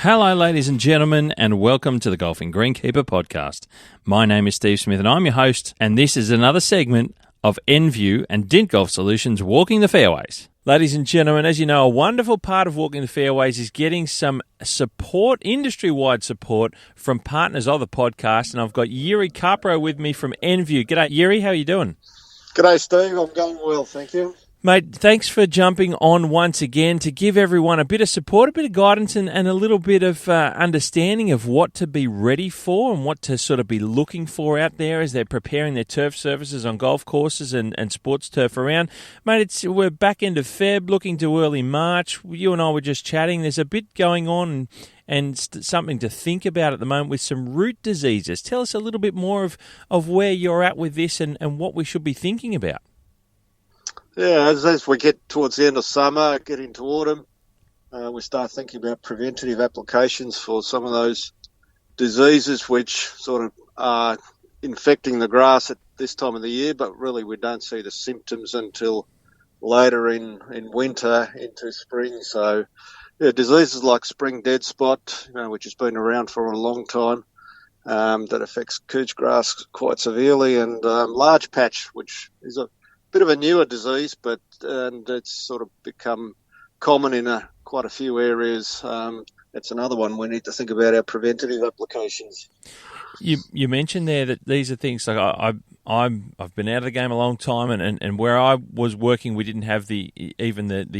Hello, ladies and gentlemen, and welcome to the Golf and Greenkeeper podcast. My name is Steve Smith, and I'm your host, and this is another segment of Enview and Dint Golf Solutions Walking the Fairways. Ladies and gentlemen, as you know, a wonderful part of Walking the Fairways is getting some support, industry-wide support, from partners of the podcast, and I've got Yuri Capro with me from Enview. G'day, Yuri. How are you doing? G'day, Steve. I'm going well, thank you. Mate, thanks for jumping on once again to give everyone a bit of support, a bit of guidance and a little bit of understanding of what to be ready for and what to sort of be looking for out there as they're preparing their turf services on golf courses and sports turf around. Mate, we're back end of Feb, looking to early March. You and I were just chatting. There's a bit going on and something to think about at the moment with some root diseases. Tell us a little bit more of where you're at with this and what we should be thinking about. Yeah, as we get towards the end of summer, get into autumn, we start thinking about preventative applications for some of those diseases which sort of are infecting the grass at this time of the year, but really we don't see the symptoms until later in winter into spring. So yeah, diseases like spring dead spot, which has been around for a long time, that affects couch grass quite severely, and large patch, which is a bit of a newer disease, but it's sort of become common in quite a few areas. It's another one we need to think about our preventative applications. You mentioned there that these are things like I've been out of the game a long time, and where I was working, we didn't have the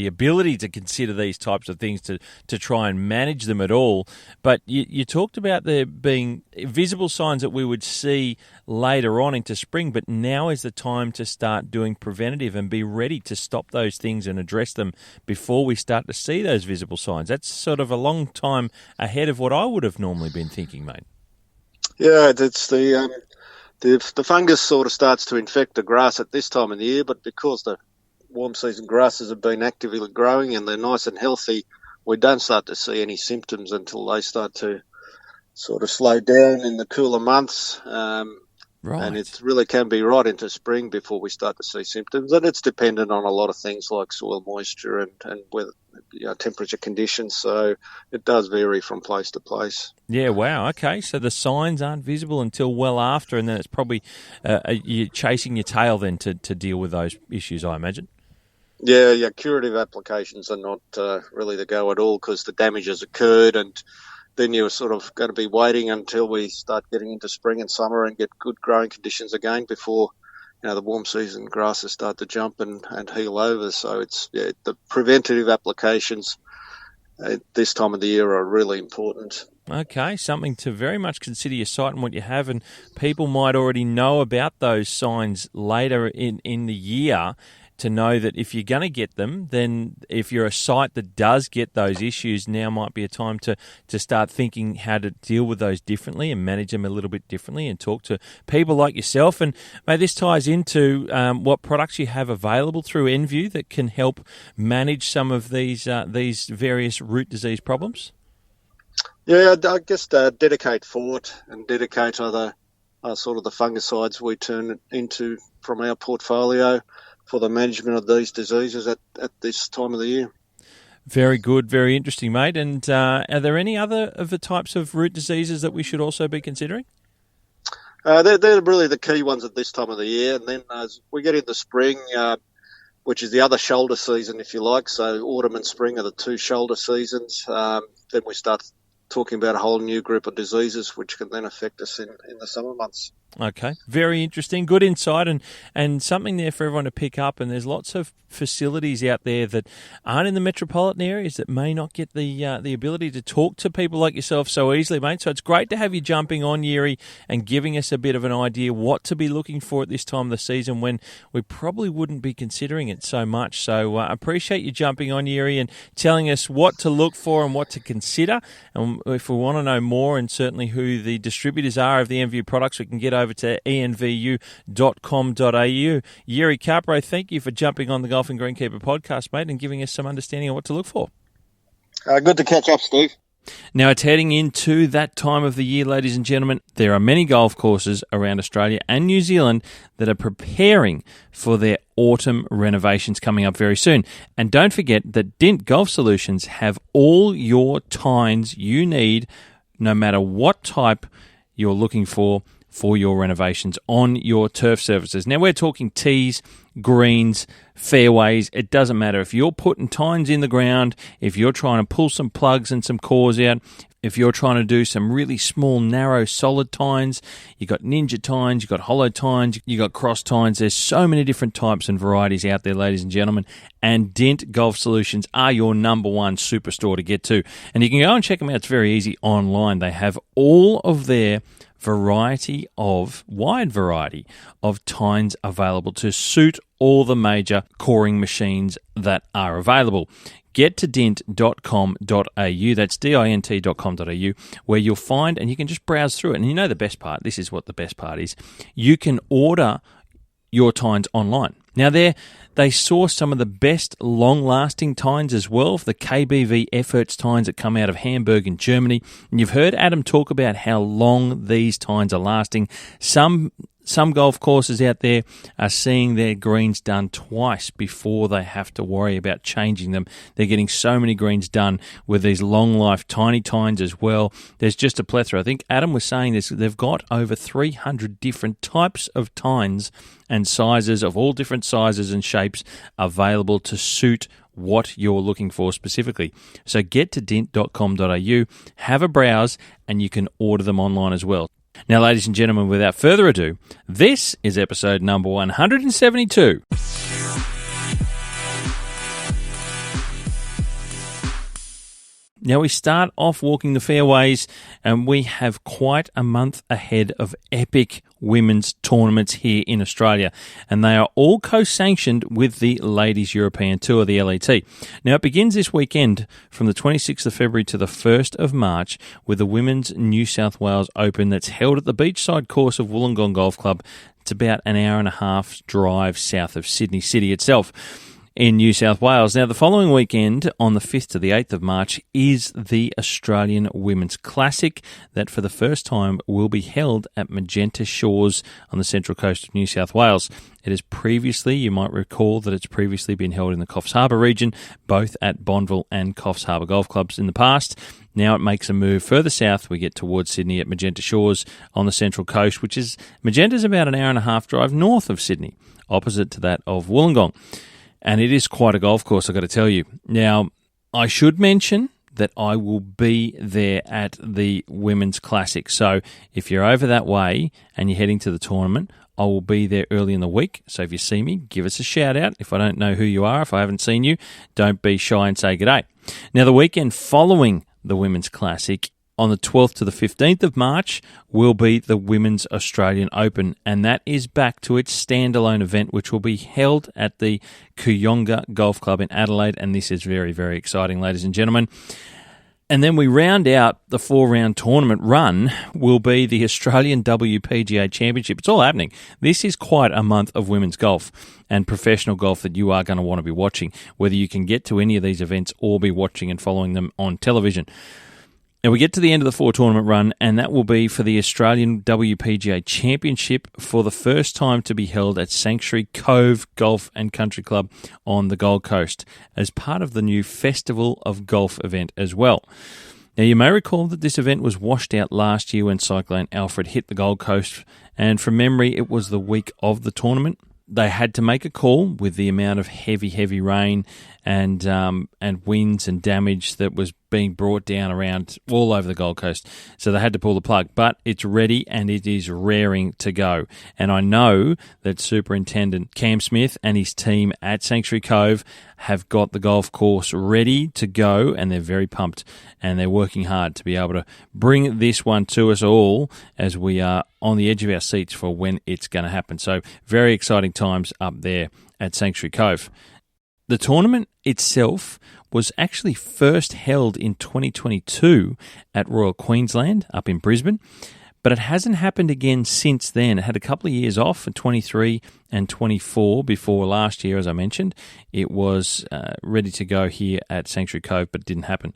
ability to consider these types of things to try and manage them at all. But you talked about there being visible signs that we would see later on into spring, but now is the time to start doing preventative and be ready to stop those things and address them before we start to see those visible signs. That's sort of a long time ahead of what I would have normally been thinking, mate. Yeah, it's the fungus sort of starts to infect the grass at this time of the year, but because the warm season grasses have been actively growing and they're nice and healthy, we don't start to see any symptoms until they start to sort of slow down in the cooler months. Right. And it really can be right into spring before we start to see symptoms. And it's dependent on a lot of things like soil moisture and weather, temperature conditions. So it does vary from place to place. Yeah, wow. Okay, so the signs aren't visible until well after, and then it's probably you're chasing your tail then to deal with those issues, I imagine. Yeah, curative applications are not really the go at all because the damage has occurred, and then you're sort of going to be waiting until we start getting into spring and summer and get good growing conditions again before the warm season grasses start to jump and heal over. So it's the preventative applications at this time of the year are really important. Okay, something to very much consider your site and what you have, and people might already know about those signs later in the year to know that if you're going to get them, then if you're a site that does get those issues, now might be a time to start thinking how to deal with those differently and manage them a little bit differently and talk to people like yourself. And mate, this ties into what products you have available through Enview that can help manage some of these various root disease problems. Yeah, I guess Dedicate Fort and Dedicate are sort of the fungicides we turn into from our portfolio for the management of these diseases at this time of the year. Very good, very interesting, mate. And are there any other of the types of root diseases that we should also be considering? They're really the key ones at this time of the year. And then as we get into spring, which is the other shoulder season, if you like, so autumn and spring are the two shoulder seasons, then we start talking about a whole new group of diseases which can then affect us in the summer months. Okay, very interesting, good insight, and something there for everyone to pick up. And there's lots of facilities out there that aren't in the metropolitan areas that may not get the ability to talk to people like yourself so easily, mate. So it's great to have you jumping on, Yuri, and giving us a bit of an idea what to be looking for at this time of the season when we probably wouldn't be considering it so much. So I appreciate you jumping on, Yuri, and telling us what to look for and what to consider. And if we want to know more, and certainly who the distributors are of the Enview products, we can get over to envu.com.au. Yuri Capro, thank you for jumping on the Golf and Greenkeeper podcast, mate, and giving us some understanding of what to look for. Good to catch up, Steve. Now, it's heading into that time of the year, ladies and gentlemen. There are many golf courses around Australia and New Zealand that are preparing for their autumn renovations coming up very soon. And don't forget that Dint Golf Solutions have all your tines you need, no matter what type you're looking for your renovations on your turf surfaces. Now, we're talking tees, greens, fairways. It doesn't matter. If you're putting tines in the ground, if you're trying to pull some plugs and some cores out, if you're trying to do some really small, narrow, solid tines, you got ninja tines, you got hollow tines, you got cross tines. There's so many different types and varieties out there, ladies and gentlemen. And Dint Golf Solutions are your number one superstore to get to. And you can go and check them out. It's very easy online. They have all of their wide variety of tines available to suit all the major coring machines that are available. Get to dint.com.au, that's dint.com.au, where you'll find, and you can just browse through it. And you know the best part, this is what the best part is, you can order your tines online. Now, they source some of the best long-lasting tines as well, the KBV Efforts tines that come out of Hamburg in Germany. And you've heard Adam talk about how long these tines are lasting. Some golf courses out there are seeing their greens done twice before they have to worry about changing them. They're getting so many greens done with these long-life tiny tines as well. There's just a plethora. I think Adam was saying this. They've got over 300 different types of tines and sizes of all different sizes and shapes available to suit what you're looking for specifically. So get to dint.com.au, have a browse, and you can order them online as well. Now, ladies and gentlemen, without further ado, this is episode number 172. Now, we start off walking the fairways, and we have quite a month ahead of epic women's tournaments here in Australia, and they are all co-sanctioned with the Ladies European Tour, the LET. Now, it begins this weekend from the 26th of February to the 1st of March with the Women's New South Wales Open that's held at the beachside course of Wollongong Golf Club. It's about an hour and a half drive south of Sydney City itself in New South Wales. Now, the following weekend, on the 5th to the 8th of March, is the Australian Women's Classic that for the first time will be held at Magenta Shores on the central coast of New South Wales. It is previously, you might recall that it's previously been held in the Coffs Harbour region, both at Bonneville and Coffs Harbour Golf Clubs in the past. Now it makes a move further south. We get towards Sydney at Magenta Shores on the central coast, which is, Magenta's about an hour and a half drive north of Sydney, opposite to that of Wollongong. And it is quite a golf course, I've got to tell you. Now, I should mention that I will be there at the Women's Classic. So if you're over that way and you're heading to the tournament, I will be there early in the week. So if you see me, give us a shout out. If I don't know who you are, if I haven't seen you, don't be shy and say g'day. Now, the weekend following the Women's Classic, on the 12th to the 15th of March, will be the Women's Australian Open, and that is back to its standalone event, which will be held at the Kooyonga Golf Club in Adelaide, and this is very, very exciting, ladies and gentlemen. And then we round out the 4-round tournament run will be the Australian WPGA Championship. It's all happening. This is quite a month of women's golf and professional golf that you are going to want to be watching, whether you can get to any of these events or be watching and following them on television. Now, we get to the end of the 4-tournament run, and that will be for the Australian WPGA Championship for the first time to be held at Sanctuary Cove Golf and Country Club on the Gold Coast as part of the new Festival of Golf event as well. Now, you may recall that this event was washed out last year when Cyclone Alfred hit the Gold Coast, and from memory, it was the week of the tournament. They had to make a call with the amount of heavy rain and winds and damage that was being brought down around all over the Gold Coast. So they had to pull the plug. But it's ready and it is raring to go. And I know that Superintendent Cam Smith and his team at Sanctuary Cove have got the golf course ready to go, and they're very pumped. And they're working hard to be able to bring this one to us all as we are on the edge of our seats for when it's going to happen. So very exciting times up there at Sanctuary Cove. The tournament itself was actually first held in 2022 at Royal Queensland up in Brisbane, but it hasn't happened again since then. It had a couple of years off in 23 and 24 before last year, as I mentioned. It was ready to go here at Sanctuary Cove, but it didn't happen.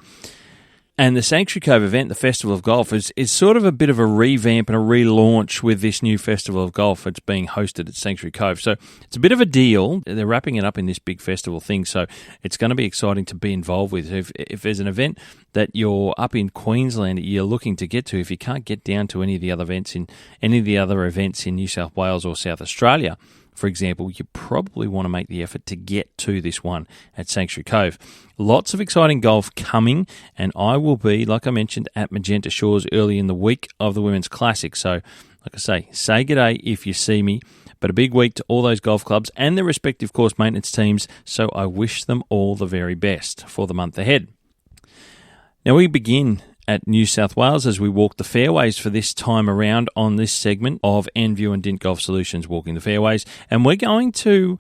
And the Sanctuary Cove event, the Festival of Golf, is sort of a bit of a revamp and a relaunch with this new Festival of Golf. It's being hosted at Sanctuary Cove. So it's a bit of a deal. They're wrapping it up in this big festival thing. So it's going to be exciting to be involved with. If there's an event that you're up in Queensland that you're looking to get to, if you can't get down to any of the other events in New South Wales or South Australia, for example, you probably want to make the effort to get to this one at Sanctuary Cove. Lots of exciting golf coming, and I will be, like I mentioned, at Magenta Shores early in the week of the Women's Classic. So, like I say g'day if you see me, but a big week to all those golf clubs and their respective course maintenance teams, so I wish them all the very best for the month ahead. Now we begin at New South Wales as we walk the fairways for this time around on this segment of Enview and Dint Golf Solutions Walking the Fairways. And we're going to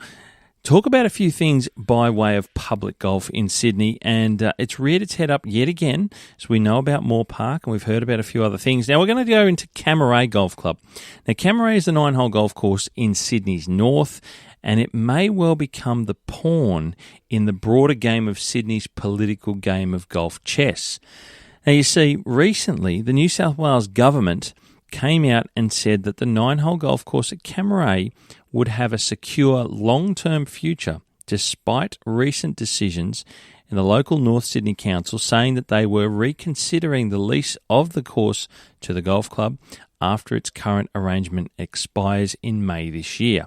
talk about a few things by way of public golf in Sydney. And it's reared its head up yet again. So we know about Moore Park and we've heard about a few other things. Now we're going to go into Corowa Golf Club. Now Corowa is the 9-hole golf course in Sydney's north, and it may well become the pawn in the broader game of Sydney's political game of golf chess. Now, you see, recently, the New South Wales government came out and said that the 9-hole golf course at Corowa would have a secure long-term future, despite recent decisions in the local North Sydney Council saying that they were reconsidering the lease of the course to the golf club after its current arrangement expires in May this year.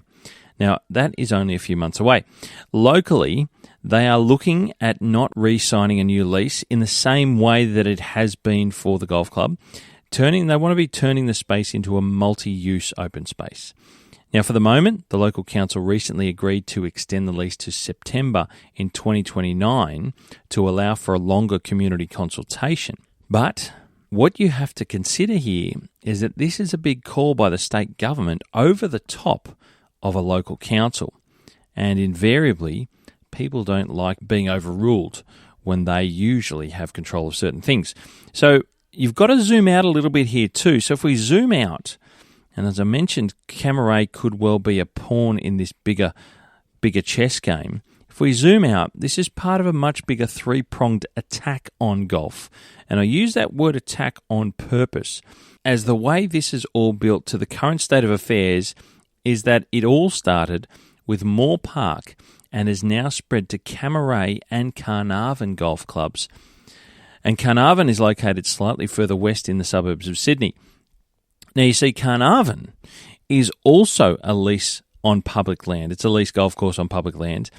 Now, that is only a few months away. Locally, they are looking at not re-signing a new lease in the same way that it has been for the golf club. They want to be turning the space into a multi-use open space. Now, for the moment, the local council recently agreed to extend the lease to September in 2029 to allow for a longer community consultation. But what you have to consider here is that this is a big call by the state government over the top of a local council, and invariably people don't like being overruled when they usually have control of certain things. So you've got to zoom out a little bit here too. So if we zoom out, and as I mentioned, Corowa could well be a pawn in this bigger chess game. If we zoom out, this is part of a much bigger three-pronged attack on golf. And I use that word attack on purpose, as the way this is all built to the current state of affairs is that it all started with Moore Park and is now spread to Corowa and Carnarvon golf clubs. And Carnarvon is located slightly further west in the suburbs of Sydney. Now you see, Carnarvon is also a lease on public land. It's a lease golf course on public land.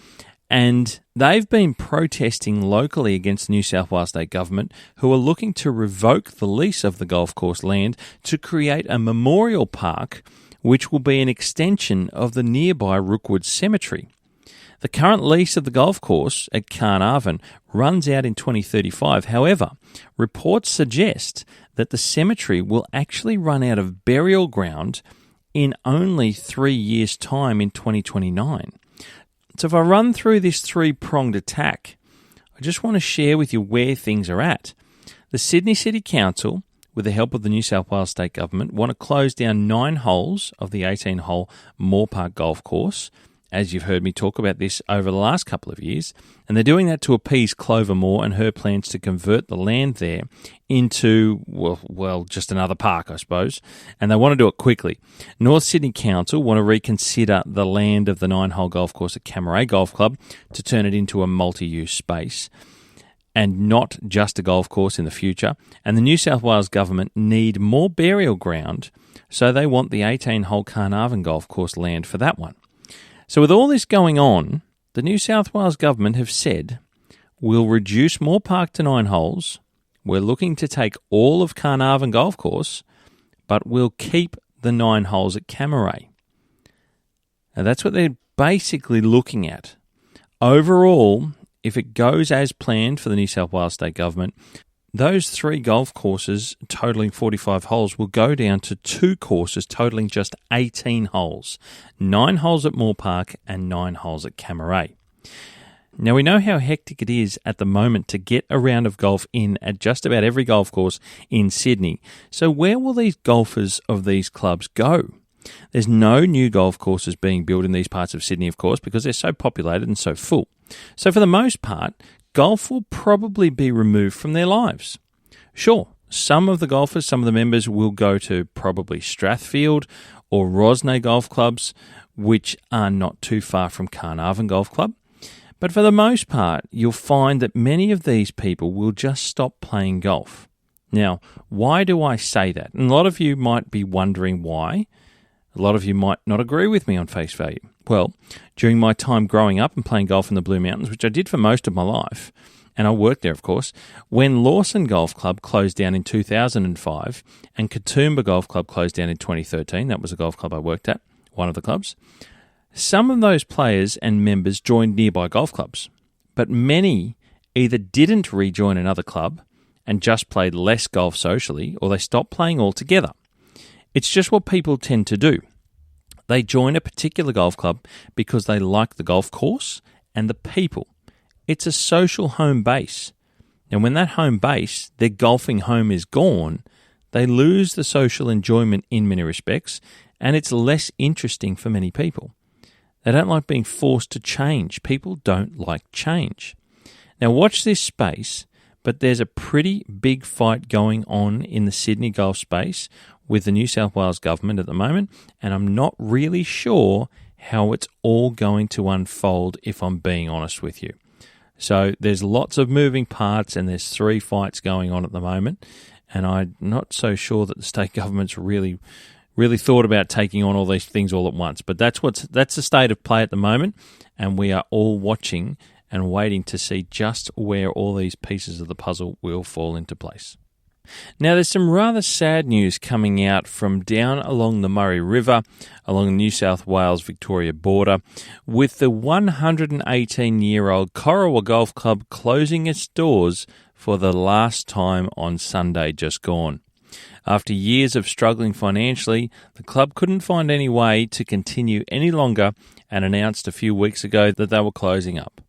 And they've been protesting locally against the New South Wales State Government, who are looking to revoke the lease of the golf course land to create a memorial park which will be an extension of the nearby Rookwood Cemetery. The current lease of the golf course at Carnarvon runs out in 2035. However, reports suggest that the cemetery will actually run out of burial ground in only 3 years' time in 2029. So if I run through this three-pronged attack, I just want to share with you where things are at. The Sydney City Council, with the help of the New South Wales State Government, want to close down 9 holes of the 18-hole Moore Park golf course, as you've heard me talk about this over the last couple of years, and they're doing that to appease Clover Moore and her plans to convert the land there into, well, just another park, I suppose, and they want to do it quickly. North Sydney Council want to reconsider the land of the 9-hole golf course at Corowa Golf Club to turn it into a multi-use space and not just a golf course in the future. And the New South Wales Government need more burial ground, so they want the 18-hole Carnarvon golf course land for that one. So with all this going on, the New South Wales Government have said, we'll reduce Moore Park to 9 holes, we're looking to take all of Carnarvon golf course, but we'll keep the 9 holes at Corowa. Now that's what they're basically looking at. Overall, if it goes as planned for the New South Wales State Government, those 3 golf courses totalling 45 holes will go down to 2 courses totalling just 18 holes. 9 holes at Moore Park and 9 holes at Corowa. Now we know how hectic it is at the moment to get a round of golf in at just about every golf course in Sydney. So where will these golfers of these clubs go? There's no new golf courses being built in these parts of Sydney, of course, because they're so populated and so full. So for the most part, golf will probably be removed from their lives. Sure, some of the members will go to probably Strathfield or Rosnay golf clubs, which are not too far from Carnarvon Golf Club. But for the most part, you'll find that many of these people will just stop playing golf. Now, why do I say that? And a lot of you might be wondering why. A lot of you might not agree with me on face value. Well, during my time growing up and playing golf in the Blue Mountains, which I did for most of my life, and I worked there, of course, when Lawson Golf Club closed down in 2005 and Katoomba Golf Club closed down in 2013, that was a golf club I worked at, one of the clubs, some of those players and members joined nearby golf clubs, but many either didn't rejoin another club and just played less golf socially, or they stopped playing altogether. It's just what people tend to do. They join a particular golf club because they like the golf course and the people. It's a social home base. And when that home base, their golfing home, is gone, they lose the social enjoyment in many respects, and it's less interesting for many people. They don't like being forced to change. People don't like change. Now watch this space, but there's a pretty big fight going on in the Sydney golf space with the New South Wales government at the moment, and I'm not really sure how it's all going to unfold, if I'm being honest with you. So there's lots of moving parts, and there's 3 fights going on at the moment, and I'm not so sure that the state government's really thought about taking on all these things all at once. But that's the state of play at the moment, and we are all watching and waiting to see just where all these pieces of the puzzle will fall into place. Now, there's some rather sad news coming out from down along the Murray River, along the New South Wales-Victoria border, with the 118-year-old Corowa Golf Club closing its doors for the last time on Sunday just gone. After years of struggling financially, the club couldn't find any way to continue any longer and announced a few weeks ago that they were closing up.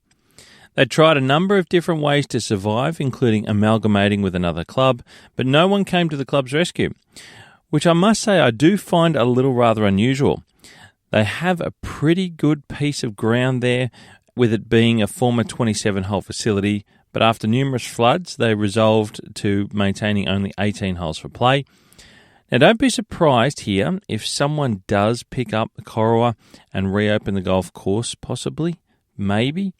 They tried a number of different ways to survive, including amalgamating with another club, but no one came to the club's rescue, which I must say I do find a little rather unusual. They have a pretty good piece of ground there, with it being a former 27-hole facility, but after numerous floods, they resolved to maintaining only 18 holes for play. Now, don't be surprised here if someone does pick up the Corowa and reopen the golf course, possibly, maybe.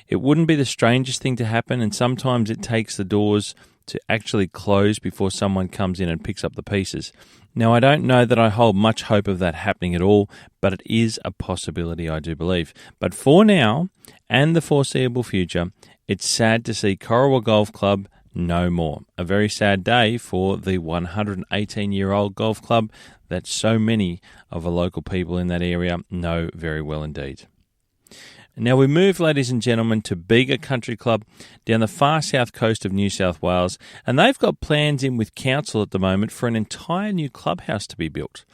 It wouldn't be the strangest thing to happen, and sometimes it takes the doors to actually close before someone comes in and picks up the pieces. Now, I don't know that I hold much hope of that happening at all, but it is a possibility, I do believe. But for now, and the foreseeable future, it's sad to see Corowa Golf Club no more. A very sad day for the 118-year-old golf club that so many of the local people in that area know very well indeed. Now we move, ladies and gentlemen, to Bega Country Club down the far south coast of New South Wales, and they've got plans in with council at the moment for an entire new clubhouse to be built.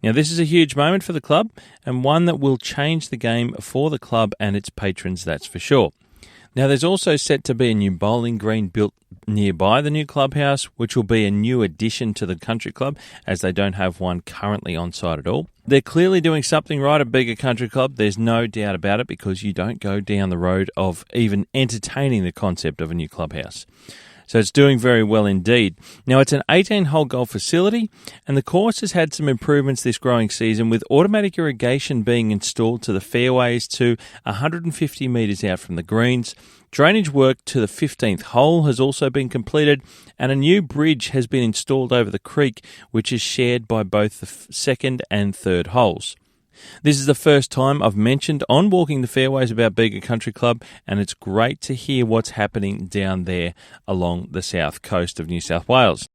Now this is a huge moment for the club, and one that will change the game for the club and its patrons, that's for sure. Now there's also set to be a new bowling green built nearby the new clubhouse, which will be a new addition to the country club, as they don't have one currently on site at all. They're clearly doing something right at Bega Country Club, there's no doubt about it, because you don't go down the road of even entertaining the concept of a new clubhouse. So it's doing very well indeed. Now, it's an 18-hole golf facility, and the course has had some improvements this growing season, with automatic irrigation being installed to the fairways to 150 metres out from the greens. Drainage work to the 15th hole has also been completed, and a new bridge has been installed over the creek, which is shared by both the second and third holes. This is the first time I've mentioned on Walking the Fairways about Bega Country Club, and it's great to hear what's happening down there along the south coast of New South Wales.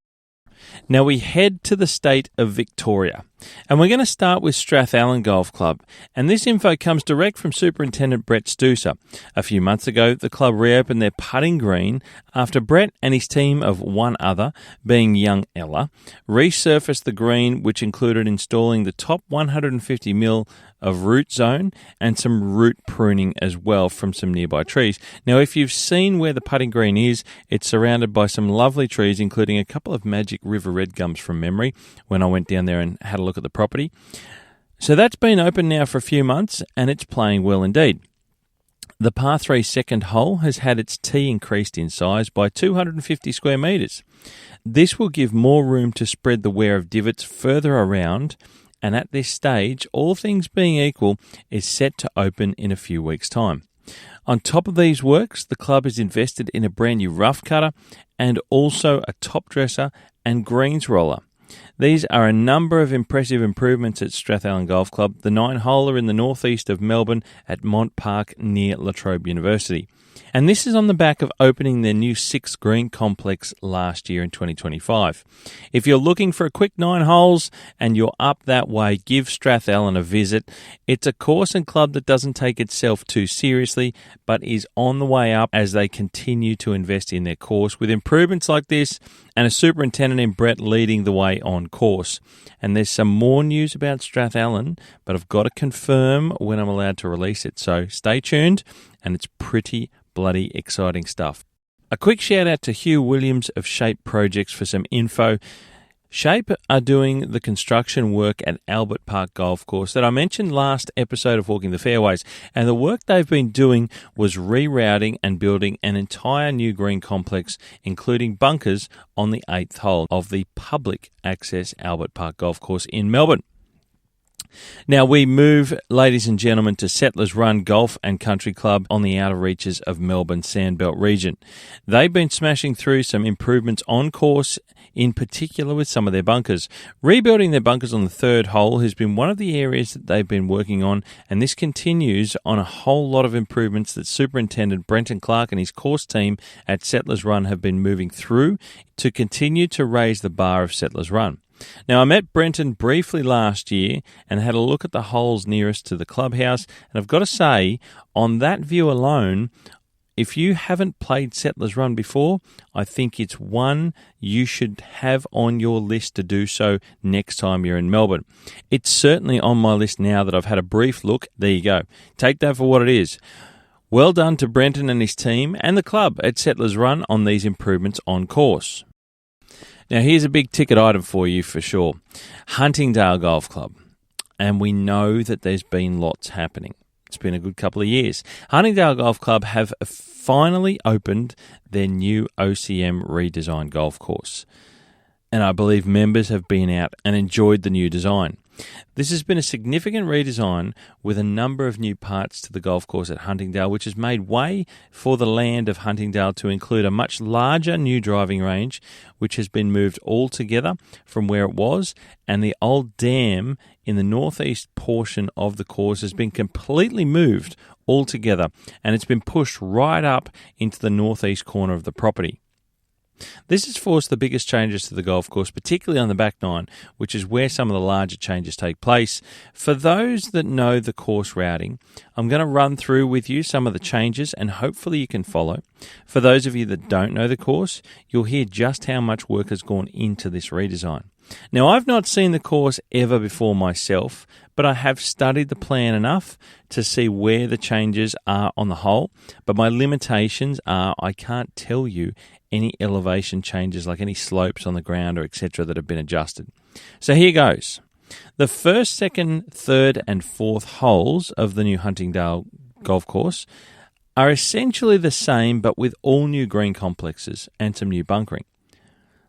Now we head to the state of Victoria, and we're going to start with Strathallan Golf Club, and this info comes direct from Superintendent Brett Stuser. A few months ago, the club reopened their putting green after Brett and his team of one other, being young Ella, resurfaced the green, which included installing the top 150 mil of root zone and some root pruning as well from some nearby trees. Now, if you've seen where the putting green is, it's surrounded by some lovely trees, including a couple of magic river red gums from memory when I went down there and had a look at the property. So that's been open now for a few months, and it's playing well indeed. The par 3 second hole has had its tee increased in size by 250 square metres. This will give more room to spread the wear of divots further around, and at this stage, all things being equal, is set to open in a few weeks' time. On top of these works, the club has invested in a brand new rough cutter and also a top dresser and greens roller. These are a number of impressive improvements at Strathallan Golf Club, the 9-holer in the northeast of Melbourne at Mont Park near La Trobe University. And this is on the back of opening their new 6th green complex last year in 2025. If you're looking for a quick 9 holes and you're up that way, give Strathallan a visit. It's a course and club that doesn't take itself too seriously, but is on the way up as they continue to invest in their course with improvements like this and a superintendent in Brett leading the way on course. And there's some more news about Strathallan, but I've got to confirm when I'm allowed to release it. So stay tuned, and it's pretty bloody exciting stuff. A quick shout out to Hugh Williams of Shape Projects for some info. Shape are doing the construction work at Albert Park Golf Course that I mentioned last episode of Walking the Fairways, and the work they've been doing was rerouting and building an entire new green complex, including bunkers on the 8th hole of the public access Albert Park Golf Course in Melbourne. Now we move, ladies and gentlemen, to Settlers Run Golf and Country Club on the outer reaches of Melbourne Sandbelt region. They've been smashing through some improvements on course, in particular with some of their bunkers. Rebuilding their bunkers on the 3rd hole has been one of the areas that they've been working on, and this continues on a whole lot of improvements that Superintendent Brenton Clark and his course team at Settlers Run have been moving through to continue to raise the bar of Settlers Run. Now, I met Brenton briefly last year and had a look at the holes nearest to the clubhouse, and I've got to say, on that view alone, if you haven't played Settlers Run before, I think it's one you should have on your list to do so next time you're in Melbourne. It's certainly on my list now that I've had a brief look. There you go. Take that for what it is. Well done to Brenton and his team and the club at Settlers Run on these improvements on course. Now, here's a big ticket item for you for sure. Huntingdale Golf Club. And we know that there's been lots happening. It's been a good couple of years. Huntingdale Golf Club have finally opened their new OCM redesigned golf course. And I believe members have been out and enjoyed the new design. This has been a significant redesign with a number of new parts to the golf course at Huntingdale, which has made way for the land of Huntingdale to include a much larger new driving range, which has been moved altogether from where it was, and the old dam in the northeast portion of the course has been completely moved altogether, and it's been pushed right up into the northeast corner of the property. This has forced the biggest changes to the golf course, particularly on the back nine, which is where some of the larger changes take place. For those that know the course routing, I'm going to run through with you some of the changes and hopefully you can follow. For those of you that don't know the course, you'll hear just how much work has gone into this redesign. Now, I've not seen the course ever before myself, but I have studied the plan enough to see where the changes are on the whole, but my limitations are I can't tell you any elevation changes like any slopes on the ground or etc. that have been adjusted. So here goes. The 1st, 2nd, 3rd and 4th holes of the new Huntingdale golf course are essentially the same but with all new green complexes and some new bunkering.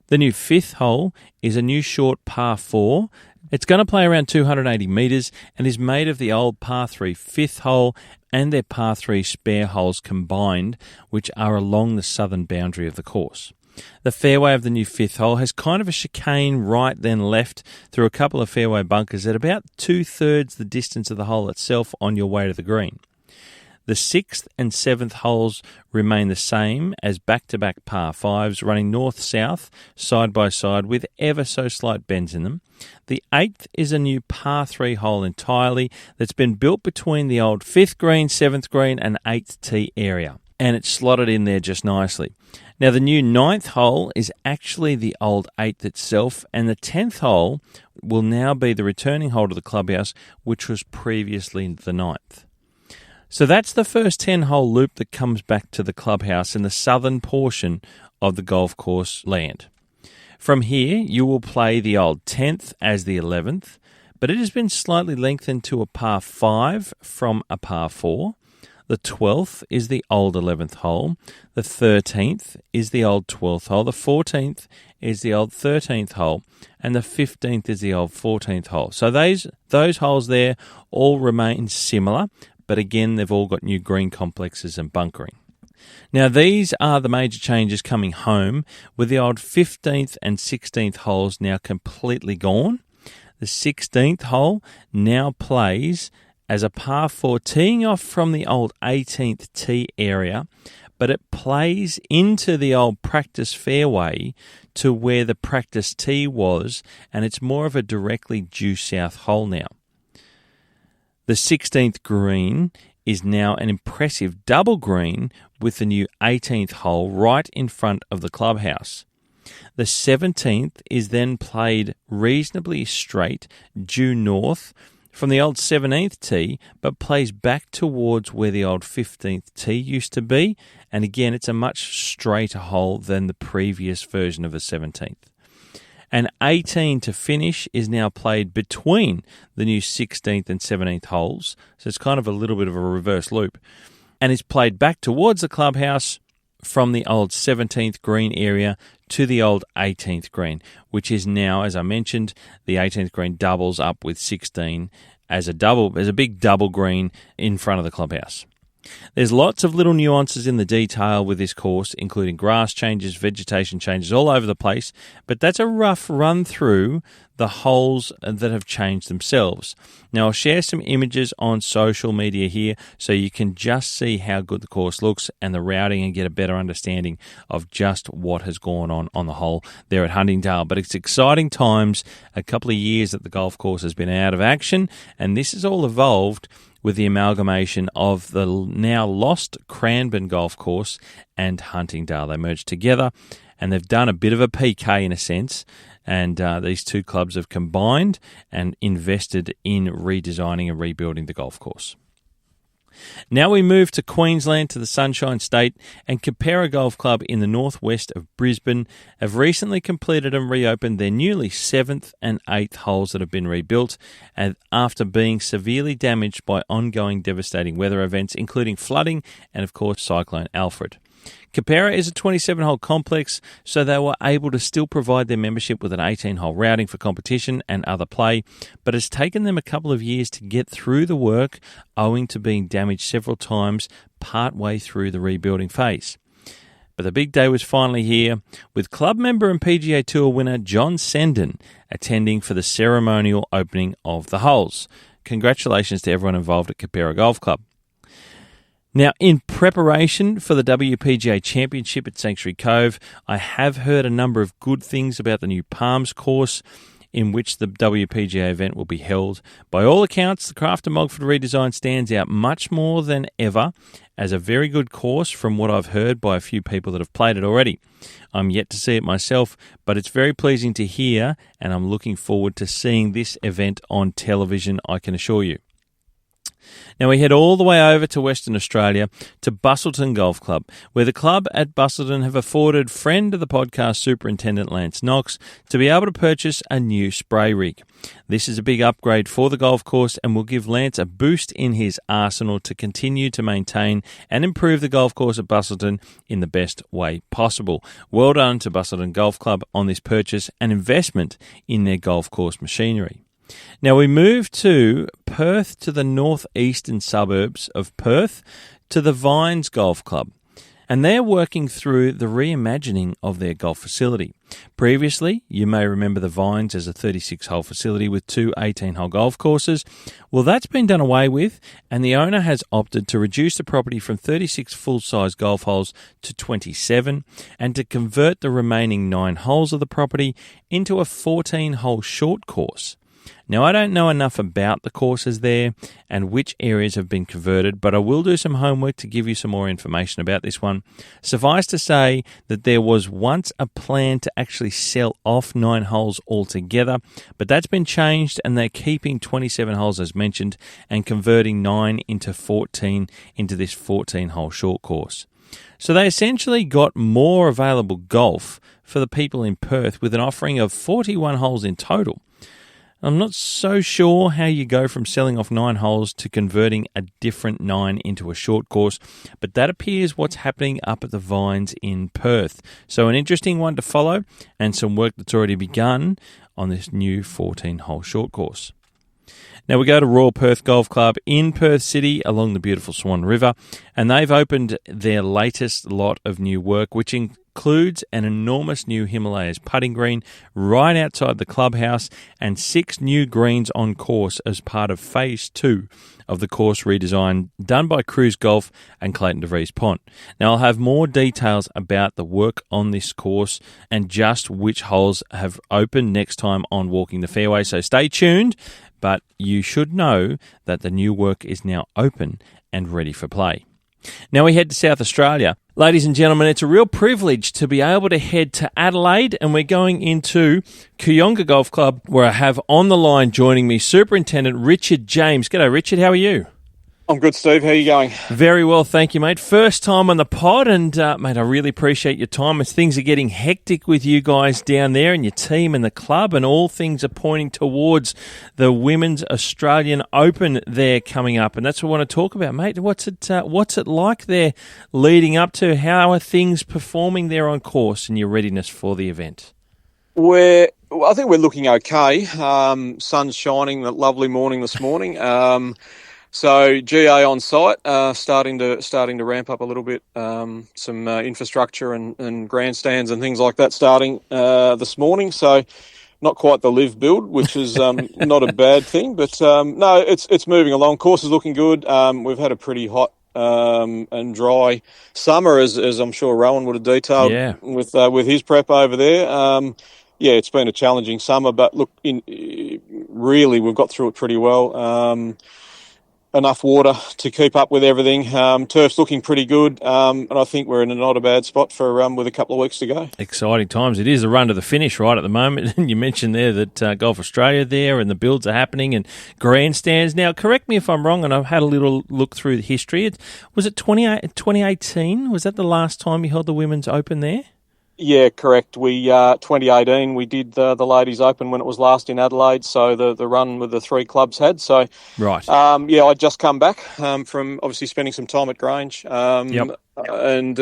The new 5th hole is a new short par 4. It's going to play around 280 metres and is made of the old par 3 5th hole and their par 3 spare holes combined, which are along the southern boundary of the course. The fairway of the new 5th hole has kind of a chicane right then left through a couple of fairway bunkers at about 2/3 the distance of the hole itself on your way to the green. The 6th and 7th holes remain the same as back-to-back par 5s running north-south, side by side with ever so slight bends in them. The 8th is a new par 3 hole entirely that's been built between the old 5th green, 7th green and 8th tee area, and it's slotted in there just nicely. Now, the new 9th hole is actually the old 8th itself, and the 10th hole will now be the returning hole to the clubhouse, which was previously the 9th. So that's the first 10-hole loop that comes back to the clubhouse in the southern portion of the golf course land. From here, you will play the old 10th as the 11th, but it has been slightly lengthened to a par 5 from a par 4. The 12th is the old 11th hole. The 13th is the old 12th hole. The 14th is the old 13th hole. And the 15th is the old 14th hole. So those holes there all remain similar, but again, they've all got new green complexes and bunkering. Now, these are the major changes coming home, with the old 15th and 16th holes now completely gone. The 16th hole now plays as a par 4 teeing off from the old 18th tee area, but it plays into the old practice fairway to where the practice tee was, and it's more of a directly due south hole now. The 16th green is now an impressive double green with the new 18th hole right in front of the clubhouse. The 17th is then played reasonably straight due north from the old 17th tee, but plays back towards where the old 15th tee used to be, and again it's a much straighter hole than the previous version of the 17th. And 18 to finish is now played between the new 16th and 17th holes, so it's kind of a little bit of a reverse loop, and is played back towards the clubhouse from the old 17th green area to the old 18th green, which is now, as I mentioned, the 18th green doubles up with 16 as a big double green in front of the clubhouse. There's lots of little nuances in the detail with this course, including grass changes, vegetation changes all over the place, but that's a rough run through the holes that have changed themselves. Now, I'll share some images on social media here so you can just see how good the course looks and the routing and get a better understanding of just what has gone on the hole there at Huntingdale. But it's exciting times, a couple of years that the golf course has been out of action, and this has all evolved with the amalgamation of the now lost Cranbourne Golf Course and Huntingdale. They merged together, and they've done a bit of a PK in a sense, and these two clubs have combined and invested in redesigning and rebuilding the golf course. Now we move to Queensland, to the Sunshine State, and Corowa Golf Club in the northwest of Brisbane have recently completed and reopened their newly 7th and 8th holes that have been rebuilt after being severely damaged by ongoing devastating weather events, including flooding and, of course, Cyclone Alfred. Corowa is a 27-hole complex, so they were able to still provide their membership with an 18-hole routing for competition and other play, but it's taken them a couple of years to get through the work, owing to being damaged several times partway through the rebuilding phase. But the big day was finally here, with club member and PGA Tour winner John Senden attending for the ceremonial opening of the holes. Congratulations to everyone involved at Corowa Golf Club. Now, in preparation for the WPGA Championship at Sanctuary Cove, I have heard a number of good things about the new Palms course in which the WPGA event will be held. By all accounts, the Craft and Mogford redesign stands out much more than ever as a very good course from what I've heard by a few people that have played it already. I'm yet to see it myself, but it's very pleasing to hear, and I'm looking forward to seeing this event on television, I can assure you. Now we head all the way over to Western Australia to Busselton Golf Club, where the club at Busselton have afforded friend of the podcast Superintendent Lance Knox to be able to purchase a new spray rig. This is a big upgrade for the golf course and will give Lance a boost in his arsenal to continue to maintain and improve the golf course at Busselton in the best way possible. Well done to Busselton Golf Club on this purchase and investment in their golf course machinery. Now we move to Perth, to the northeastern suburbs of Perth, to the Vines Golf Club. And they're working through the reimagining of their golf facility. Previously, you may remember the Vines as a 36-hole facility with two 18-hole golf courses. Well, that's been done away with, and the owner has opted to reduce the property from 36 full-size golf holes to 27, and to convert the remaining 9 holes of the property into a 14-hole short course. Now, I don't know enough about the courses there and which areas have been converted, but I will do some homework to give you some more information about this one. Suffice to say that there was once a plan to actually sell off 9 holes altogether, but that's been changed and they're keeping 27 holes as mentioned and converting 9 into 14 into this 14-hole short course. So they essentially got more available golf for the people in Perth with an offering of 41 holes in total. I'm not so sure how you go from selling off 9 holes to converting a different 9 into a short course, but that appears what's happening up at the Vines in Perth. So an interesting one to follow and some work that's already begun on this new 14-hole short course. Now we go to Royal Perth Golf Club in Perth City along the beautiful Swan River, and they've opened their latest lot of new work, which includes an enormous new Himalayas putting green right outside the clubhouse and 6 new greens on course as part of Phase 2 of the course redesign done by KruseGolf and Clayton DeVries Pont. Now I'll have more details about the work on this course and just which holes have opened next time on Walking the Fairway, so stay tuned, but you should know that the new work is now open and ready for play. Now we head to South Australia. Ladies and gentlemen, it's a real privilege to be able to head to Adelaide, and we're going into Kooyonga Golf Club, where I have on the line joining me Superintendent Richard James. G'day, Richard. How are you? I'm good, Steve. How are you going? Very well, thank you, mate. First time on the pod, and, mate, I really appreciate your time as things are getting hectic with you guys down there and your team and the club, and all things are pointing towards the Women's Australian Open there coming up, and that's what I want to talk about, mate. What's it like there leading up to? How are things performing there on course and your readiness for the event? I think we're looking okay. Sun's shining, that lovely morning this morning. So GA on site, starting to ramp up a little bit. Some infrastructure and grandstands and things like that starting this morning. So not quite the live build, which is not a bad thing, but no, it's moving along. Course is looking good. We've had a pretty hot and dry summer, as I'm sure Rowan would have detailed with his prep over there. It's been a challenging summer, but look, really we've got through it pretty well. Enough water to keep up with everything. Turf's looking pretty good, and I think we're in a not a bad spot for with a couple of weeks to go. Exciting times. It is a run to the finish right at the moment. And you mentioned there that Golf Australia there and the builds are happening and grandstands. Now, correct me if I'm wrong, and I've had a little look through the history. Was it 2018? Was that the last time you held the Women's Open there? Yeah, correct. We 2018 we did the Ladies Open when it was last in Adelaide, so the run with the 3 clubs had. So right. I'd just come back from obviously spending some time at Grange. And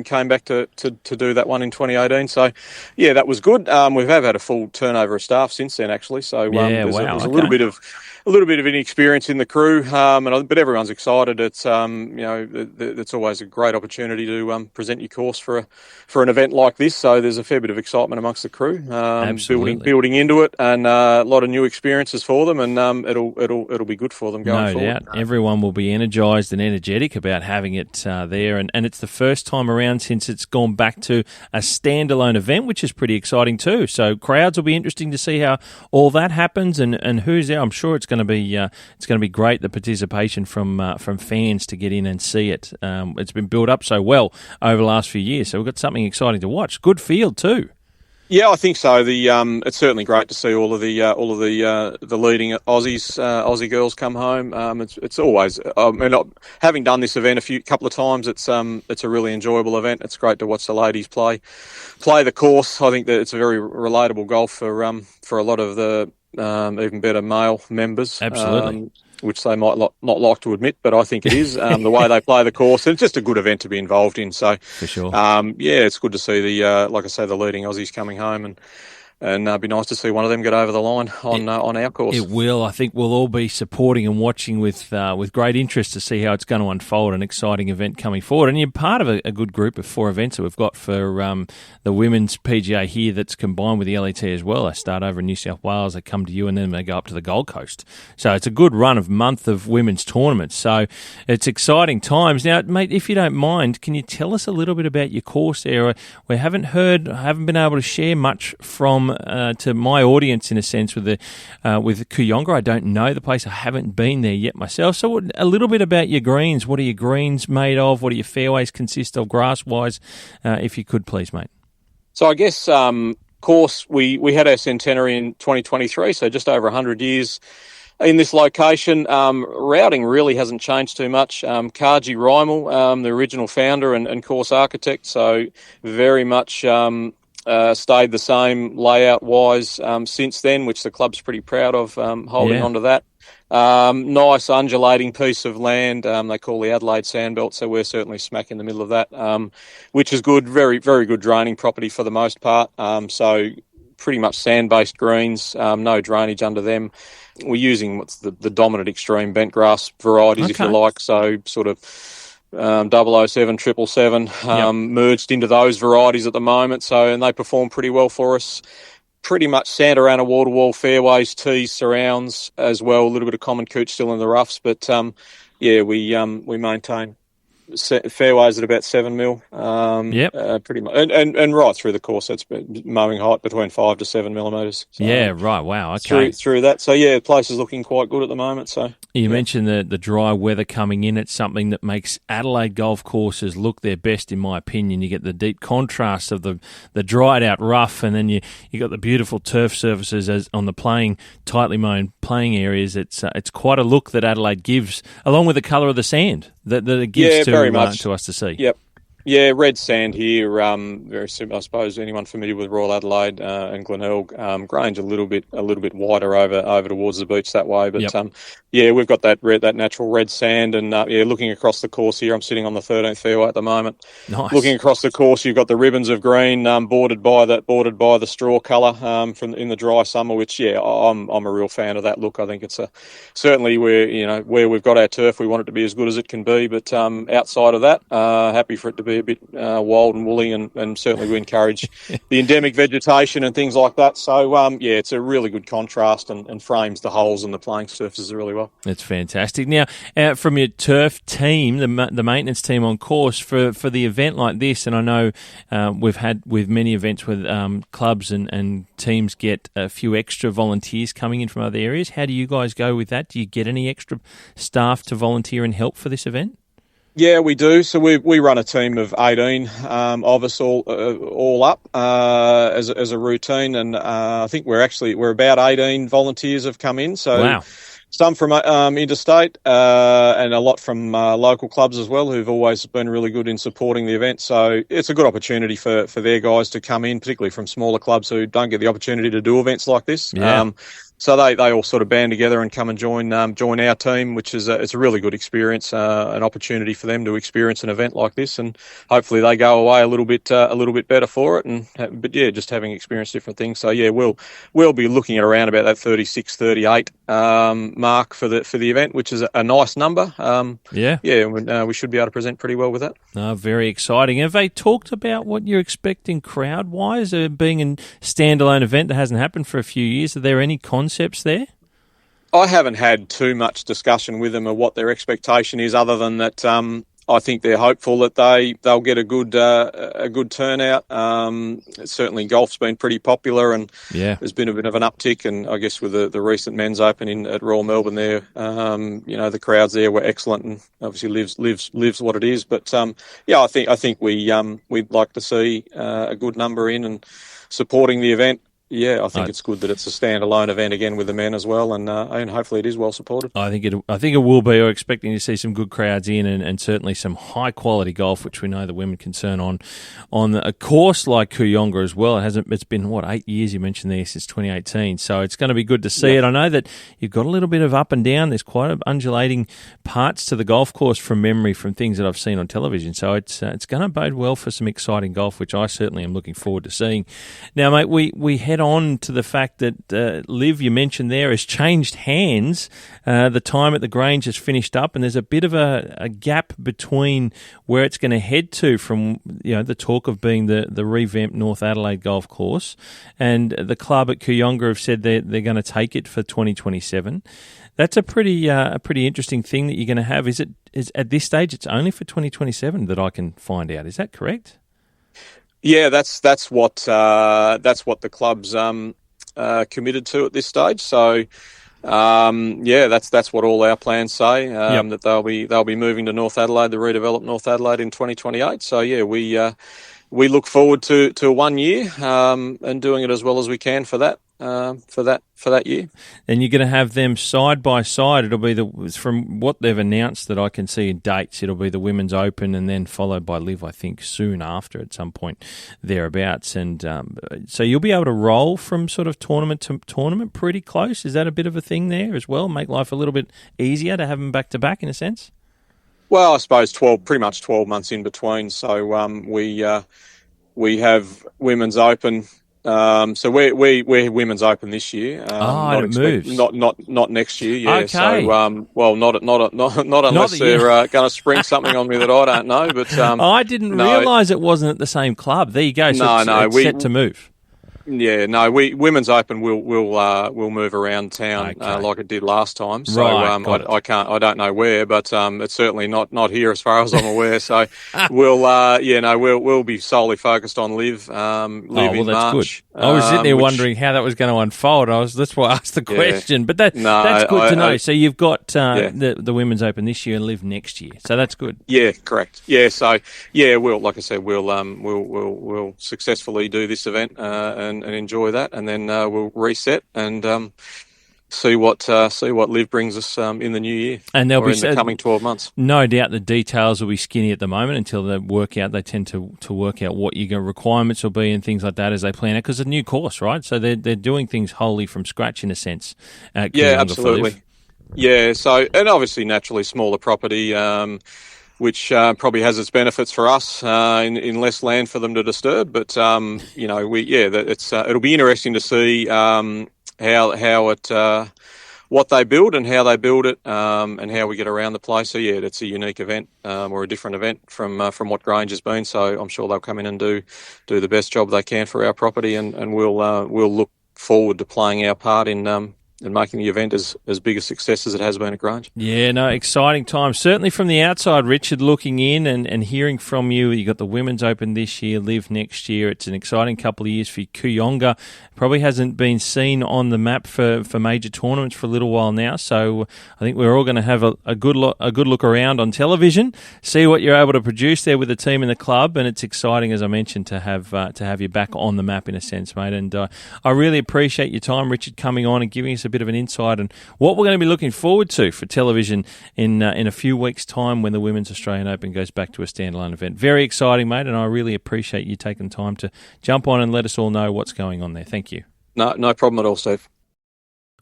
came back to do that one in 2018. So yeah, that was good. We've had a full turnover of staff since then, actually. So there's a little bit of inexperience in the crew, but everyone's excited. It's it's always a great opportunity to present your course for an event like this. So there's a fair bit of excitement amongst the crew, building into it, and a lot of new experiences for them, and it'll be good for them going forward. No doubt, everyone will be energised and energetic about having it there, and it's the first time around since it's gone back to a standalone event, which is pretty exciting too. So crowds will be interesting to see how all that happens and who's there. I'm sure it's going to be great, the participation from fans to get in and see it. It's been built up so well over the last few years, so we've got something exciting to watch. Good field too. Yeah, I think so. It's certainly great to see all of the leading Aussie girls come home. It's always, having done this event a couple of times, it's a really enjoyable event. It's great to watch the ladies play the course. I think that it's a very relatable golf for a lot of the even better male members. Absolutely. Which they might not like to admit, but I think it is the way they play the course. It's just a good event to be involved in. So, for sure, it's good to see the leading Aussies coming home, and it'd be nice to see one of them get over the line on our course. It will. I think we'll all be supporting and watching with great interest to see how it's going to unfold. An exciting event coming forward, and you're part of a good group of 4 events that we've got for the women's PGA here. That's combined with the LET as well. They start over in New South Wales, they come to you, and then they go up to the Gold Coast. So it's a good month of women's tournaments. So it's exciting times. Now, mate, if you don't mind, can you tell us a little bit about your course there? I haven't been able to share much from to my audience in a sense with Kooyonga. I don't know the place. I haven't been there yet myself. So a little bit about your greens. What are your greens made of? What do your fairways consist of grass-wise? If you could, please, mate. So I guess course we had our centenary in 2023, so just over 100 years in this location. Routing really hasn't changed too much. Kaji Reimel, the original founder and course architect, so very much stayed the same layout-wise since then, which the club's pretty proud of, holding on to that. Nice undulating piece of land. They call the Adelaide Sandbelt, so we're certainly smack in the middle of that, which is good. Very, very good draining property for the most part. So pretty much sand-based greens, no drainage under them. We're using what's the dominant extreme bent grass varieties, if you like, so sort of 007, 777, merged into those varieties at the moment. And they perform pretty well for us. Pretty much sand around a wall-to-wall, fairways, tees, surrounds as well. A little bit of common cooch still in the roughs, but we maintain fairways at about 7 mil. Pretty much, and right through the course, that's mowing height between 5 to 7 millimetres. So right. Wow. Okay. Through that, so the place is looking quite good at the moment. So you mentioned the dry weather coming in. It's something that makes Adelaide golf courses look their best, in my opinion. You get the deep contrast of the dried out rough, and then you got the beautiful turf surfaces as on the tightly mown playing areas. It's quite a look that Adelaide gives, along with the colour of the sand that it gives to us to see. Yep. Yeah, red sand here, very similar. I suppose anyone familiar with Royal Adelaide and Glenelg, Grange a little bit wider over towards the beach that way. But we've got that natural red sand, and looking across the course here, I'm sitting on the 13th fairway at the moment. Nice. Looking across the course, you've got the ribbons of green bordered by the straw colour from in the dry summer. Which I'm a real fan of that look. I think it's certainly where we've got our turf, we want it to be as good as it can be. But outside of that, happy for it to be a bit wild and woolly, and certainly we encourage the endemic vegetation and things like that. So it's a really good contrast and frames the holes and the playing surfaces really well. That's fantastic. Now, from your turf team, the maintenance team on course for the event like this, and I know we've had with many events with clubs and teams get a few extra volunteers coming in from other areas. How do you guys go with that? Do you get any extra staff to volunteer and help for this event? Yeah, we do. So we run a team of 18 of us all up as a routine, and I think we're about 18 volunteers have come in. So wow. Some from interstate and a lot from local clubs as well, who've always been really good in supporting the event. So it's a good opportunity for their guys to come in, particularly from smaller clubs who don't get the opportunity to do events like this. Yeah. So they all sort of band together and come and join our team, which is it's a really good experience, an opportunity for them to experience an event like this, and hopefully they go away a little bit better for it. Just having experienced different things. So we'll be looking at around about that 36, 38 mark for the event, which is a nice number. We should be able to present pretty well with that. Very exciting. Have they talked about what you're expecting crowd-wise, being a standalone event that hasn't happened for a few years? Are there any concepts there? I haven't had too much discussion with them of what their expectation is, other than that I think they're hopeful that they'll get a good turnout. Certainly golf's been pretty popular, and there's been a bit of an uptick, and I guess with the recent men's open at Royal Melbourne there, the crowds there were excellent, and obviously lives what it is. But I think we'd like to see a good number in and supporting the event. Yeah, I think it's good that it's a standalone event again with the men as well, and hopefully it is well supported. I think it will be. We're expecting to see some good crowds in, and certainly some high quality golf, which we know the women can turn on a course like Kooyonga as well. It's been 8 years you mentioned there, since 2018, so it's going to be good to see it. I know that you've got a little bit of up and down. There's quite undulating parts to the golf course from memory, from things that I've seen on television. So it's going to bode well for some exciting golf, which I certainly am looking forward to seeing. Now, mate, we head on to the fact that Liv, you mentioned there, has changed hands. The time at the Grange has finished up, and there's a bit of a gap between where it's going to head to from the talk of being the revamped North Adelaide golf course, and the club at Kooyonga have said they're going to take it for 2027. That's a pretty interesting thing that you're going to have. Is at this stage it's only for 2027 that I can find out? Is that correct? Yeah, that's what the club's committed to at this stage. So, that's what all our plans say. That they'll be moving to North Adelaide, the redeveloped North Adelaide, in 2028. So we look forward to 1 year and doing it as well as we can for that. for that year. And you're going to have them side by side. It'll be from what they've announced that I can see in dates, it'll be the Women's Open and then followed by Live, I think, soon after at some point thereabouts. And so you'll be able to roll from sort of tournament to tournament pretty close. Is that a bit of a thing there as well? Make life a little bit easier to have them back to back in a sense? Well, I suppose pretty much 12 months in between. So we have Women's Open. So we're Women's Open this year. It moves. Not next year. Yeah. Okay. So not unless they're going to spring something on me that I don't know. But I didn't realise it wasn't at the same club. There you go. So it's set to move. Yeah, no, Women's Open will move around town like it did last time. So I don't know where, but it's certainly not here as far as I'm aware. So we'll be solely focused on Live in March. Good. I was sitting there wondering how that was going to unfold. That's why I asked the question. But that's good to know. So you've got the Women's Open this year and Live next year. So that's good. Yeah, correct. Yeah, so we'll successfully do this event and enjoy that, and then we'll reset and see what Live brings us in the new year, and in the coming 12 months. No doubt the details will be skinny at the moment until they work out. They tend to work out what your requirements will be and things like that as they plan it, because it's a new course, right? So they're doing things wholly from scratch in a sense. Yeah, absolutely. Yeah, so and obviously naturally smaller property. Which probably has its benefits for us in less land for them to disturb. But it'll be interesting to see what they build and how they build it, and how we get around the place. So yeah, it's a unique event or a different event from what Grange has been. So I'm sure they'll come in and do the best job they can for our property, and we'll look forward to playing our part in and making the event as big a success as it has been at Grange. Yeah, no, exciting time. Certainly from the outside, Richard, looking in and hearing from you. You got the Women's Open this year, Live next year. It's an exciting couple of years for Kooyonga. Probably hasn't been seen on the map for major tournaments for a little while now. So I think we're all going to have a good look around on television, see what you're able to produce there with the team and the club. And it's exciting, as I mentioned, to have you back on the map in a sense, mate. And I really appreciate your time, Richard, coming on and giving us a bit of an insight on what we're going to be looking forward to for television in a few weeks' time when the Women's Australian Open goes back to a standalone event. Very exciting, mate, and I really appreciate you taking time to jump on and let us all know what's going on there. Thank you. No problem at all, Steve.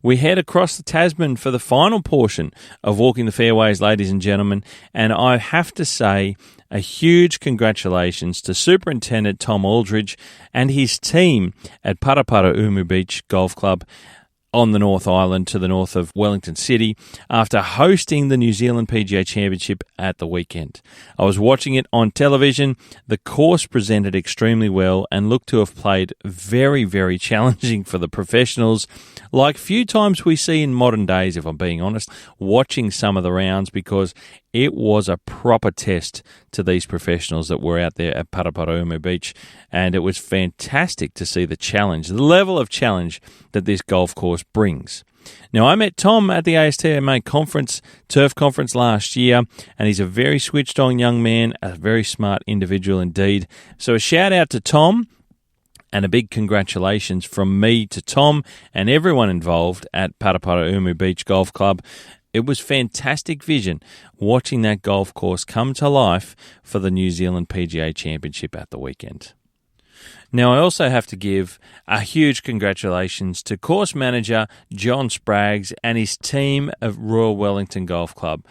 We head across the Tasman for the final portion of Walking the Fairways, ladies and gentlemen, and I have to say a huge congratulations to Superintendent Tom Aldridge and his team at Parapara Umu Beach Golf Club on the North Island to the north of Wellington City after hosting the New Zealand PGA Championship at the weekend. I was watching it on television. The course presented extremely well and looked to have played very, very challenging for the professionals, like few times we see in modern days, if I'm being honest, watching some of the rounds, because it was a proper test to these professionals that were out there at Parapara Beach, and it was fantastic to see the challenge, the level of challenge that this golf course brings. Now, I met Tom at the ASTMA Turf Conference last year, and he's a very switched-on young man, a very smart individual indeed. So a shout-out to Tom, and a big congratulations from me to Tom and everyone involved at Parapara Beach Golf Club. It was fantastic vision watching that golf course come to life for the New Zealand PGA Championship at the weekend. Now, I also have to give a huge congratulations to course manager John Spraggs and his team of Royal Wellington Golf Club.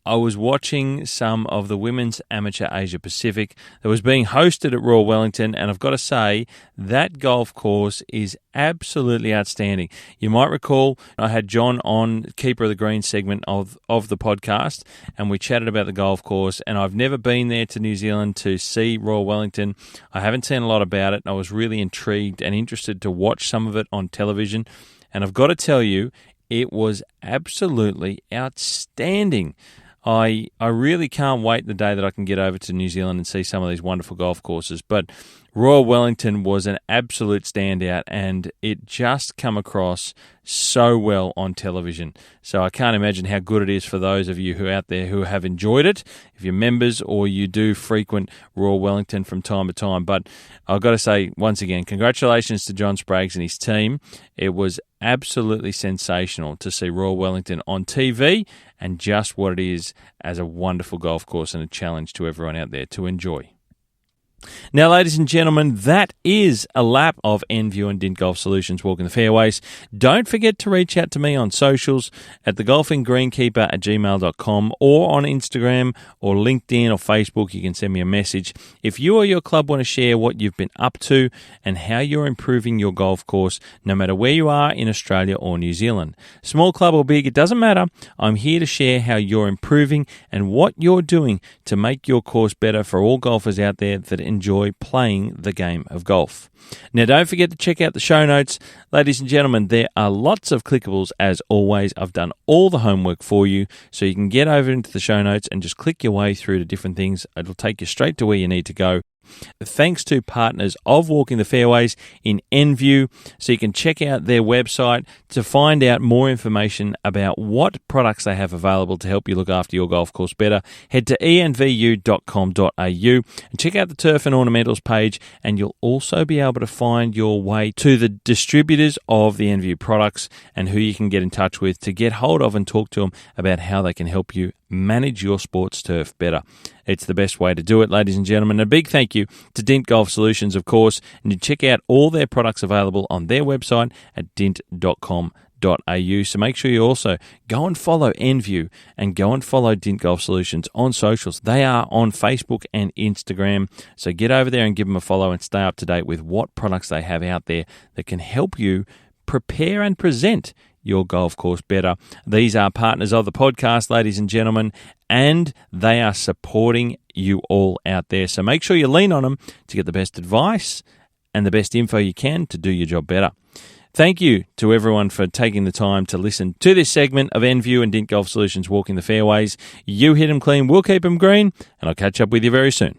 I was watching some of the Women's Amateur Asia Pacific that was being hosted at Royal Wellington, and I've got to say that golf course is absolutely outstanding. You might recall I had John on Keeper of the Green segment of the podcast, and we chatted about the golf course, and I've never been there to New Zealand to see Royal Wellington. I haven't seen a lot about it, and I was really intrigued and interested to watch some of it on television, and I've got to tell you, it was absolutely outstanding. I really can't wait the day that I can get over to New Zealand and see some of these wonderful golf courses. But Royal Wellington was an absolute standout, and it just come across so well on television. So I can't imagine how good it is for those of you who are out there who have enjoyed it, if you're members or you do frequent Royal Wellington from time to time. But I've got to say, once again, congratulations to John Spraggs and his team. It was absolutely sensational to see Royal Wellington on TV and just what it is as a wonderful golf course and a challenge to everyone out there to enjoy. Now, ladies and gentlemen, that is a lap of Enview and Dint Golf Solutions Walking the Fairways. Don't forget to reach out to me on socials at thegolfinggreenkeeper@gmail.com or on Instagram or LinkedIn or Facebook. You can send me a message. If you or your club want to share what you've been up to and how you're improving your golf course, no matter where you are in Australia or New Zealand. Small club or big, it doesn't matter. I'm here to share how you're improving and what you're doing to make your course better for all golfers out there that enjoy playing the game of golf. Now, don't forget to check out the show notes. Ladies and gentlemen, there are lots of clickables as always. I've done all the homework for you, so you can get over into the show notes and just click your way through to different things. It'll take you straight to where you need to go. Thanks to partners of Walking the Fairways in Enview, so you can check out their website to find out more information about what products they have available to help you look after your golf course better. Head to envu.com.au and check out the turf and ornamentals page, and you'll also be able to find your way to the distributors of the Enview products and who you can get in touch with to get hold of and talk to them about how they can help you manage your sports turf better. It's the best way to do it, ladies and gentlemen. A big thank you to Dint Golf Solutions, of course, and you check out all their products available on their website at dint.com.au. So make sure you also go and follow Enview and go and follow Dint Golf Solutions on socials. They are on Facebook and Instagram. So get over there and give them a follow and stay up to date with what products they have out there that can help you prepare and present your golf course better. These are partners of the podcast, ladies and gentlemen, and they are supporting you all out there. So make sure you lean on them to get the best advice and the best info you can to do your job better. Thank you to everyone for taking the time to listen to this segment of Enview and Dint Golf Solutions Walking the Fairways. You hit them clean, we'll keep them green, and I'll catch up with you very soon.